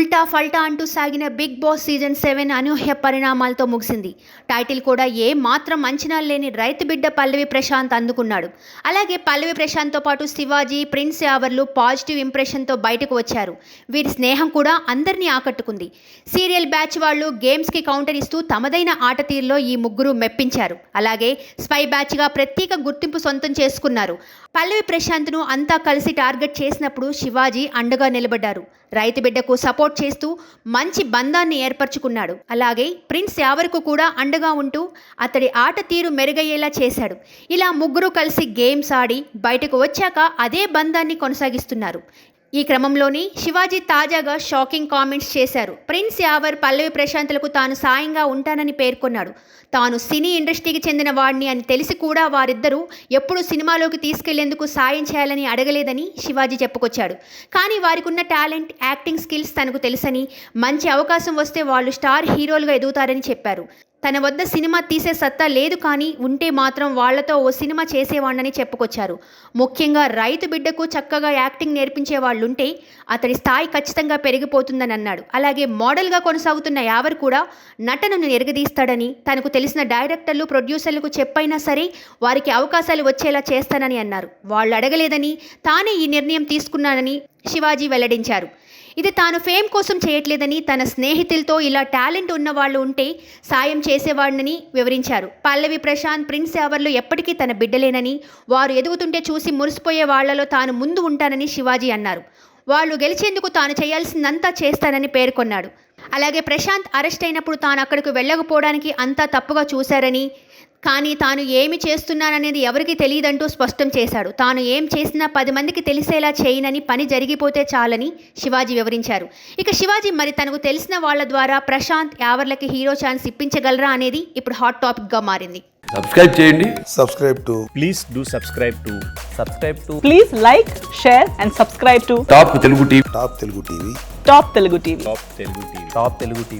ఉల్టా ఫల్టా అంటూ సాగిన బిగ్ బాస్ సీజన్ 7 అనూహ్య పరిణామాలతో ముగిసింది. టైటిల్ కూడా ఏ మాత్రం అంచనాలు లేని రైతు బిడ్డ పల్లవి ప్రశాంత్ అందుకున్నాడు. అలాగే పల్లవి ప్రశాంత్తో పాటు శివాజీ, ప్రిన్స్ యావర్లు పాజిటివ్ ఇంప్రెషన్తో బయటకు వచ్చారు. వీరి స్నేహం కూడా అందరినీ ఆకట్టుకుంది. సీరియల్ బ్యాచ్ వాళ్ళు గేమ్స్కి కౌంటర్ ఇస్తూ తమదైన ఆట తీరులో ఈ ముగ్గురు మెప్పించారు. అలాగే స్పై బ్యాచ్గా ప్రత్యేక గుర్తింపు సొంతం చేసుకున్నారు. పల్లవి ప్రశాంత్ను అంతా కలిసి టార్గెట్ చేసినప్పుడు శివాజీ అండగా నిలబడ్డారు. రైతు బిడ్డకు సపోర్ట్ చేస్తూ మంచి బంధాన్ని ఏర్పరచుకున్నాడు. అలాగే ప్రిన్స్ యావర్కు కూడా అండగా ఉంటూ అతడి ఆట తీరు మెరుగయ్యేలా చేశాడు. ఇలా ముగ్గురు కలిసి గేమ్స్ ఆడి బయటకు వచ్చాక అదే బంధాన్ని కొనసాగిస్తున్నారు. ఈ క్రమంలోనే శివాజీ తాజాగా షాకింగ్ కామెంట్స్ చేశారు. ప్రిన్స్ యావర్ పల్లవి ప్రశాంత్లకు తాను సాయంగా ఉంటానని పేర్కొన్నాడు. తాను సినీ ఇండస్ట్రీకి చెందిన వాడిని అని తెలిసి కూడా వారిద్దరూ ఎప్పుడు సినిమాలోకి తీసుకెళ్లేందుకు సాయం చేయాలని అడగలేదని శివాజీ చెప్పుకొచ్చాడు. కానీ వారికి ఉన్న టాలెంట్, యాక్టింగ్ స్కిల్స్ తనకు తెలుసని, మంచి అవకాశం వస్తే వాళ్ళు స్టార్ హీరోలుగా ఎదుగుతారని చెప్పారు. తన వద్ద సినిమా తీసే సత్తా లేదు, కానీ ఉంటే మాత్రం వాళ్లతో ఓ సినిమా చేసేవాణ్ణని చెప్పుకొచ్చారు. ముఖ్యంగా రైతు బిడ్డకు చక్కగా యాక్టింగ్ నేర్పించే వాళ్ళుంటే అతడి స్థాయి ఖచ్చితంగా పెరిగిపోతుందని అన్నాడు. అలాగే మోడల్గా కొనసాగుతున్న యావర్ కూడా నటనను ఎరగదీస్తాడని, తనకు తెలిసిన డైరెక్టర్లు, ప్రొడ్యూసర్లకు చెప్పైనా సరే వారికి అవకాశాలు వచ్చేలా చేస్తానని అన్నారు. వాళ్ళు అడగలేదని తానే ఈ నిర్ణయం తీసుకున్నానని శివాజీ వెల్లడించారు. ఇది తాను ఫేమ్ కోసం చేయట్లేదని, తన స్నేహితులతో ఇలా టాలెంట్ ఉన్న వాళ్ళు ఉంటే సాయం చేసేవాడినని వివరించారు. పల్లవి ప్రశాంత్, ప్రిన్స్ యావర్లు ఎప్పటికీ తన బిడ్డలేనని, వారు ఎదుగుతుంటే చూసి మురిసిపోయే వాళ్లలో తాను ముందు ఉంటానని శివాజీ అన్నారు. వాళ్ళు గెలిచేందుకు తాను చేయాల్సిందంతా చేస్తానని పేర్కొన్నాడు. అలాగే ప్రశాంత్ అరెస్ట్ అయినప్పుడు తాను అక్కడికి వెళ్ళకపోవడానికి అంతా తప్పుగా చూశారని, కానీ తాను ఏమి చేస్తున్నాననేది ఎవరికీ తెలియదంటూ స్పష్టం చేశాడు. తాను ఏం చేసినా 10 మందికి తెలిసేలా చేయనని, పని జరిగిపోతే చాలని శివాజీ వివరించారు. ఇక శివాజీ మరి తనకు తెలిసిన వాళ్ళ ద్వారా ప్రశాంత్, యావర్లకి హీరో ఛాన్స్ ఇప్పించగలరా అనేది ఇప్పుడు హాట్ టాపిక్గా మారింది. సబ్స్క్రైబ్ చేయండి. Please do subscribe to. Please like, share and subscribe to top Telugu TV. Top Telugu TV. Top Telugu TV.